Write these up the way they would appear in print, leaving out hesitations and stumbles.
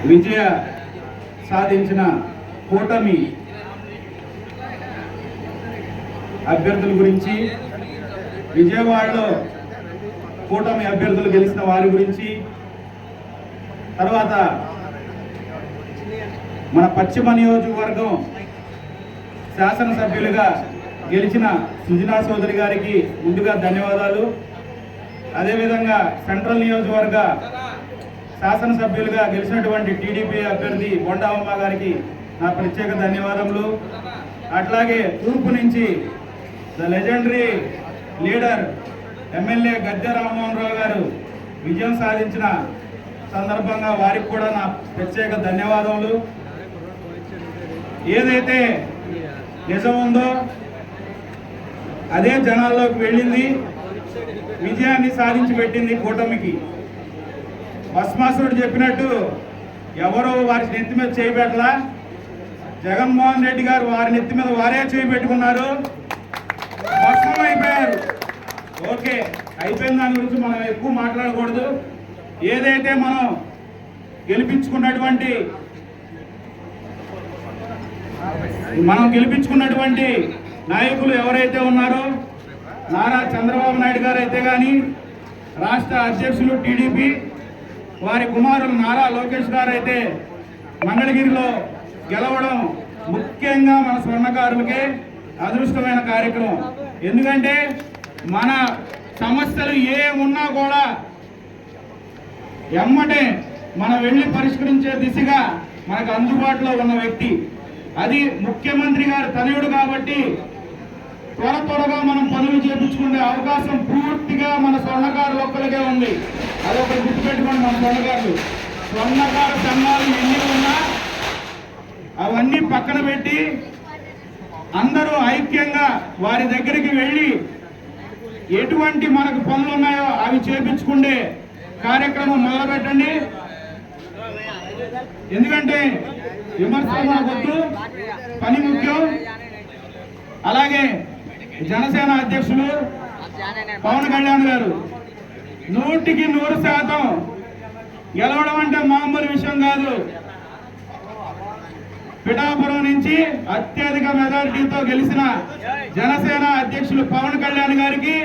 విజయ సాధించిన కూటమి అభ్యర్థుల గురించి, విజయవాడలో కూటమి అభ్యర్థులు గెలిచిన వారి గురించి, తర్వాత మన పశ్చిమ నియోజకవర్గం శాసనసభ్యులుగా గెలిచిన సుజనా చౌదరి గారికి ముందుగా ధన్యవాదాలు. అదేవిధంగా సెంట్రల్ నియోజకవర్గ శాసనసభ్యులుగా గెలిచినటువంటి టీడీపీ అభ్యర్థి బొండావమ్మ గారికి నా ప్రత్యేక ధన్యవాదములు. అట్లాగే తూర్పు నుంచి the legendary leader MLA Gadde Rammohan Rao గారు విజయం సాధించిన సందర్భంగా వారికి కూడా నా ప్రత్యేక ధన్యవాదములు. ఏదైతే నిజం ఉందో అదే జనాల్లోకి వెళ్ళింది, విజయాన్ని సాధించి పెట్టింది కూటమికి. భస్మాసురుడు చెప్పినట్టు ఎవరో వారి నెత్తి మీద చేయబెట్టలా, జగన్మోహన్ రెడ్డి గారు వారి నెత్తి మీద వారే చేయబెట్టుకున్నారు, భస్మం అయిపోయారు. ఓకే, అయిపోయిన దాని గురించి మనం ఎక్కువ మాట్లాడకూడదు. ఏదైతే మనం గెలిపించుకున్నటువంటి నాయకులు ఎవరైతే ఉన్నారో, నారా చంద్రబాబు నాయుడు గారు అయితే కానీ, రాష్ట్ర అధ్యక్షులు టీడీపీ వారి కుమారులు నారా లోకేష్ గారు అయితే మంగళగిరిలో గెలవడం ముఖ్యంగా మన స్వర్ణకారులకే అదృష్టమైన కార్యక్రమం. ఎందుకంటే మన సమస్యలు ఏమున్నా కూడా ఎమ్మటే మనం వెళ్ళి పరిష్కరించే దిశగా మనకు అందుబాటులో ఉన్న వ్యక్తి. అది ముఖ్యమంత్రి గారు తనయుడు కాబట్టి త్వరగా మనం పనులు చేయించుకునే అవకాశం పూర్తిగా మన స్వర్ణకారులు ఒక్కరికే ఉంది. అదొకటి గుర్తుపెట్టుకోండి. మన స్వర్ణకారు సంఘాలు ఎన్ని ఉన్నా అవన్నీ పక్కన పెట్టి అందరూ ఐక్యంగా వారి దగ్గరికి వెళ్ళి ఎటువంటి మనకు పనులు ఉన్నాయో అవి చేయించుకునే కార్యక్రమం మొదలుపెట్టండి. ఎందుకంటే విమర్శలు మనకొద్దు, పని ముఖ్యం. అలాగే జనసేన అధ్యక్షులు పవన్ కళ్యాణ్ గారు 100% గెలవడం అంటే మామూలు విషయం కాదు. పిఠాపురం నుంచి అత్యధిక మెజారిటీతో గెలిచిన జనసేన అధ్యక్షులు పవన్ కళ్యాణ్ గారికి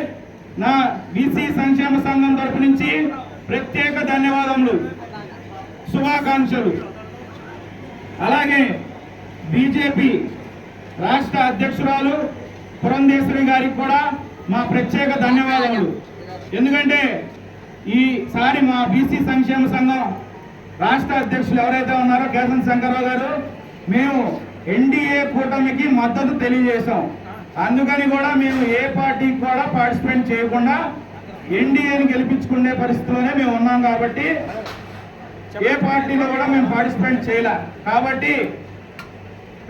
నా బీసీ సంక్షేమ సంఘం తరపు నుంచి ప్రత్యేక ధన్యవాదములు, శుభాకాంక్షలు. అలాగే బీజేపీ రాష్ట్ర అధ్యక్షురాలు పురంధేశ్వరి గారికి కూడా మా ప్రత్యేక ధన్యవాదాలు. ఎందుకంటే ఈసారి మా బీసీ సంక్షేమ సంఘం రాష్ట్ర అధ్యక్షులు ఎవరైతే ఉన్నారో కేశవ శంకర్రావు గారు, మేము ఎన్డీఏ కూటమికి మద్దతు తెలియజేశాం. అందుకని కూడా మేము ఏ పార్టీకి కూడా పార్టిసిపేట్ చేయకుండా ఎన్డీఏని గెలిపించుకునే పరిస్థితిలోనే మేము ఉన్నాం. కాబట్టి ఏ పార్టీలో కూడా మేము పార్టిసిపేట్ చేయలే. కాబట్టి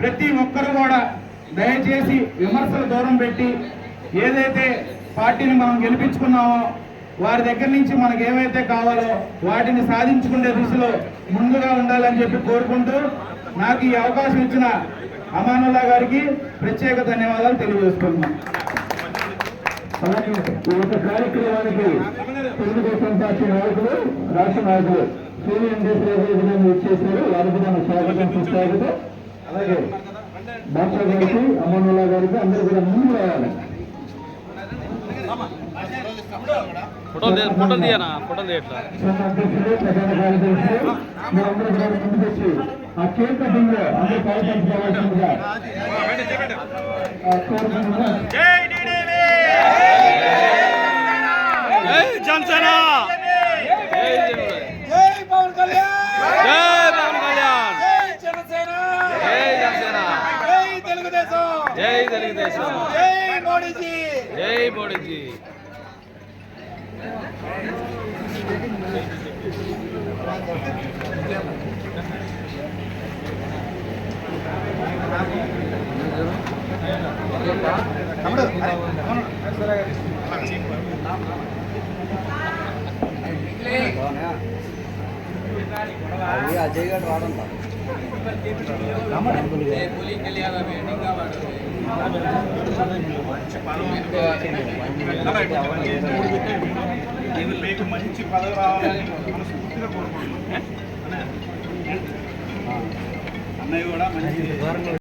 ప్రతి ఒక్కరు కూడా దయచేసి విమర్శలు దూరం పెట్టి ఏదైతే పార్టీని మనం గెలిపించుకున్నామో వారి దగ్గర నుంచి మనకు ఏమైతే కావాలో వాటిని సాధించుకునే దిశలో ముందుగా ఉండాలని చెప్పి కోరుకుంటూ నాకు ఈ అవకాశం ఇచ్చిన అమానుల్లా గారికి ప్రత్యేక ధన్యవాదాలు తెలియజేస్తున్నాను. అలాగే ఈ యొక్క కార్యక్రమానికి తెలుగుదేశం పార్టీ నాయకులు, రాష్ట్ర నాయకులు సూర్య ఇచ్చేశారు. వారికి మన స్వాగతం, సుస్వాగతం. అలాగే బాషా గారికి, అమానుల్లా గారికి అందరూ కూడా ముందు రావాలి. ఫోటో తీయనా? ఫోటో తీయట్లా అధ్యక్షులు, ప్రధాన కార్యదర్శులు మీరందరూ కూడా ముందుకు వచ్చి ఆ కేక్ కటింగ్ లో అందరూ పాల్పంచుకోవాల్సిందిగా కోరుకుంటున్నాం. జనసేన, జై పవన్ కళ్యాణ్, జై పవన్ కళ్యాణ్, జై జనసేన, జై జనసేన, జై తెలుగుదేశం, జై తెలుగుదేశం, జై మోడీజీ, జై మోడీజీ. అజయ్ గారు వాడంతా మీకు మంచి పదవి రావాలని మనస్ఫూర్తిగా కోరుకుంటున్నాను. అన్నయ్య కూడా మంచి